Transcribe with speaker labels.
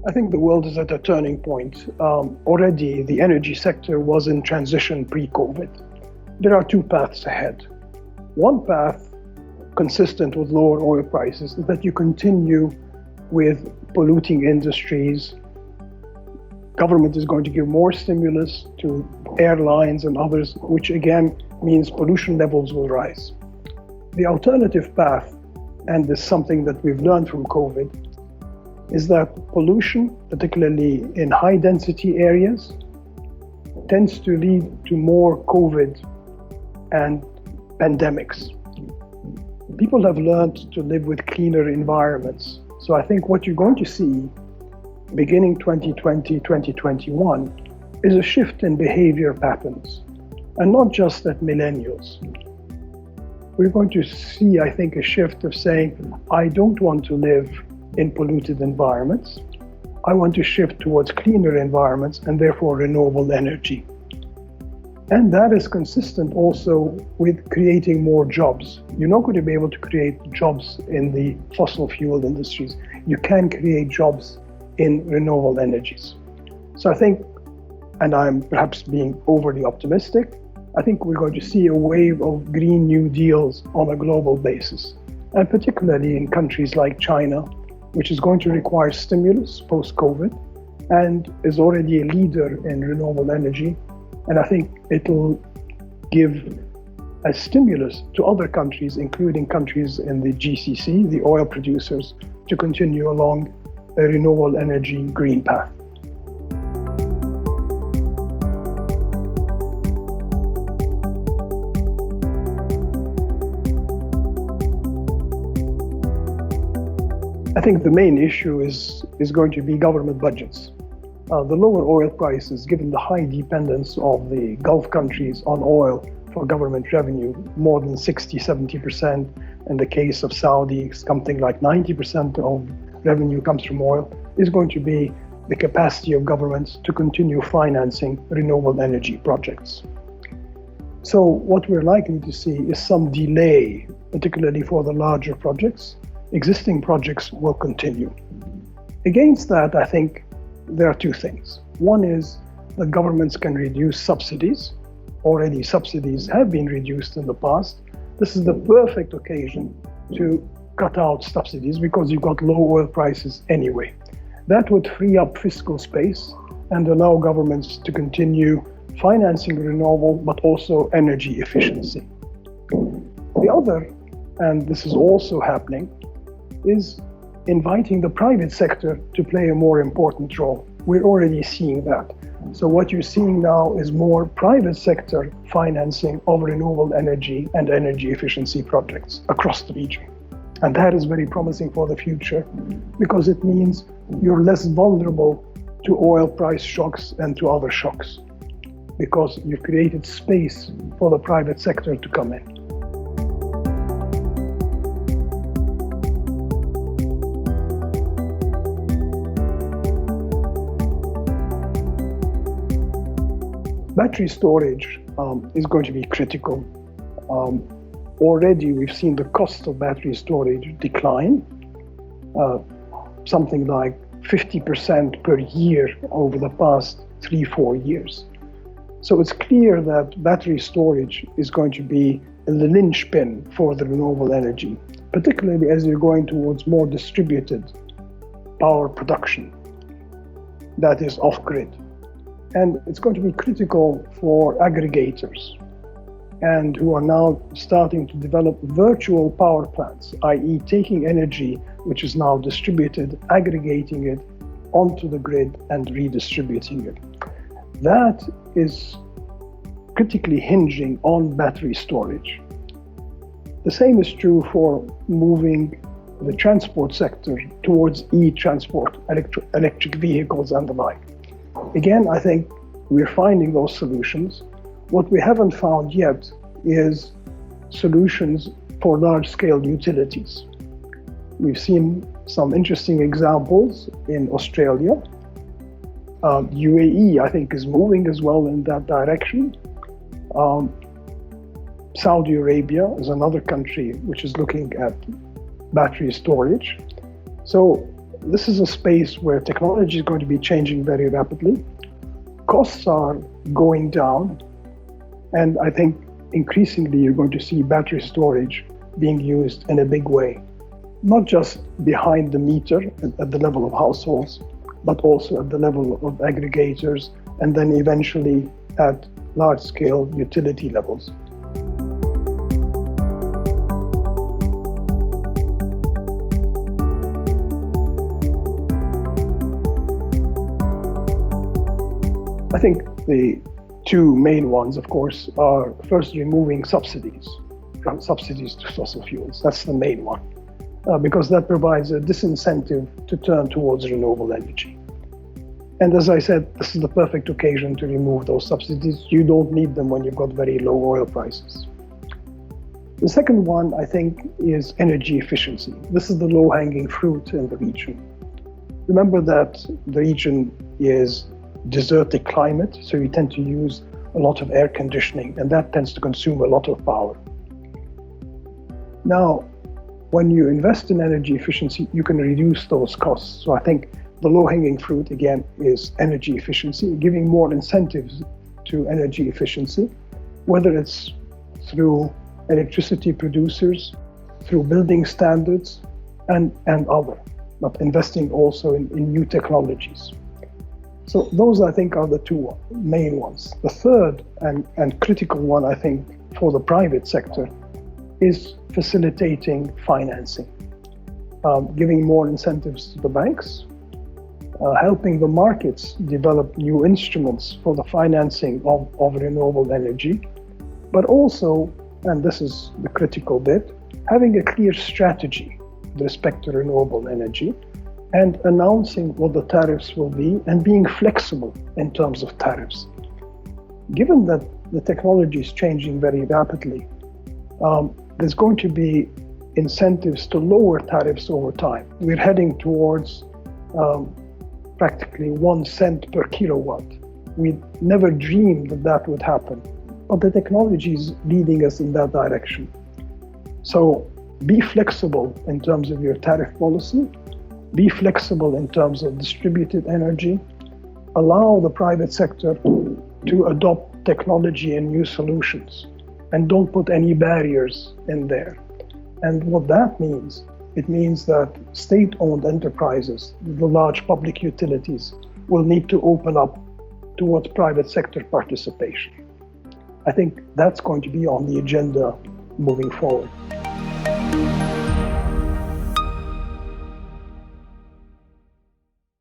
Speaker 1: I think the world is at a turning point. Already, the energy sector was in transition pre-COVID. There are two paths ahead. One path, consistent with lower oil prices, is that you continue with polluting industries. Government is going to give more stimulus to airlines and others, which again means pollution levels will rise. The alternative path, and this is something that we've learned from COVID, is that pollution, particularly in high-density areas, tends to lead to more COVID and pandemics. People have learned to live with cleaner environments. So I think what you're going to see beginning 2020, 2021 is a shift in behavior patterns, and not just at millennials. We're going to see, I think, a shift of saying, I don't want to live in polluted environments. I want to shift towards cleaner environments and therefore renewable energy. And that is consistent also with creating more jobs. You're not going to be able to create jobs in the fossil fuel industries. You can create jobs in renewable energies. So I think, and I'm perhaps being overly optimistic, I think we're going to see a wave of Green New Deals on a global basis, and particularly in countries like China, which is going to require stimulus post-COVID and is already a leader in renewable energy. And I think it'll give a stimulus to other countries, including countries in the GCC, the oil producers, to continue along a renewable energy green path. I think the main issue is going to be government budgets. The lower oil prices, given the high dependence of the Gulf countries on oil for government revenue, more than 60-70%. In the case of Saudi, something like 90% of revenue comes from oil, is going to be the capacity of governments to continue financing renewable energy projects. So what we're likely to see is some delay, particularly for the larger projects. Existing projects will continue. Against that, I think there are two things. One is that governments can reduce subsidies. Already subsidies have been reduced in the past. This is the perfect occasion to cut out subsidies because you've got low oil prices anyway. That would free up fiscal space and allow governments to continue financing renewable, but also energy efficiency. The other, and this is also happening, is inviting the private sector to play a more important role. We're already seeing that. So what you're seeing now is more private sector financing of renewable energy and energy efficiency projects across the region. And that is very promising for the future because it means you're less vulnerable to oil price shocks and to other shocks because you've created space for the private sector to come in. Battery storage is going to be critical. Already we've seen the cost of battery storage decline, something like 50% per year over the past 3-4 years. So it's clear that battery storage is going to be the linchpin for the renewable energy, particularly as you're going towards more distributed power production that is off-grid. And it's going to be critical for aggregators and who are now starting to develop virtual power plants, i.e. taking energy which is now distributed, aggregating it onto the grid and redistributing it. That is critically hinging on battery storage. The same is true for moving the transport sector towards e-transport, electric vehicles and the like. Again, I think we're finding those solutions. What we haven't found yet is solutions for large-scale utilities. We've seen some interesting examples in Australia. UAE, I think, is moving as well in that direction. Saudi Arabia is another country which is looking at battery storage. So this is a space where technology is going to be changing very rapidly. Costs are going down, and I think increasingly you're going to see battery storage being used in a big way, not just behind the meter at the level of households, but also at the level of aggregators, and then eventually at large-scale utility levels. I think the two main ones, of course, are first removing subsidies to fossil fuels. That's the main one, because that provides a disincentive to turn towards renewable energy. And as I said, this is the perfect occasion to remove those subsidies. You don't need them when you've got very low oil prices. The second one, I think, is energy efficiency. This is the low-hanging fruit in the region. Remember that the region is desertic climate, so you tend to use a lot of air conditioning, and that tends to consume a lot of power. Now, when you invest in energy efficiency, you can reduce those costs. So I think the low-hanging fruit, again, is energy efficiency, giving more incentives to energy efficiency, whether it's through electricity producers, through building standards, and other, but investing also in new technologies. So those, I think, are the two main ones. The third and critical one, I think, for the private sector is facilitating financing, giving more incentives to the banks, helping the markets develop new instruments for the financing of renewable energy, but also, and this is the critical bit, having a clear strategy with respect to renewable energy, and announcing what the tariffs will be and being flexible in terms of tariffs. Given that the technology is changing very rapidly, there's going to be incentives to lower tariffs over time. We're heading towards practically 1 cent per kilowatt. We never dreamed that would happen, but the technology is leading us in that direction. So be flexible in terms of your tariff policy. Be flexible in terms of distributed energy. Allow the private sector to adopt technology and new solutions, and don't put any barriers in there. And what that means, it means that state-owned enterprises, the large public utilities, will need to open up towards private sector participation. I think that's going to be on the agenda moving forward.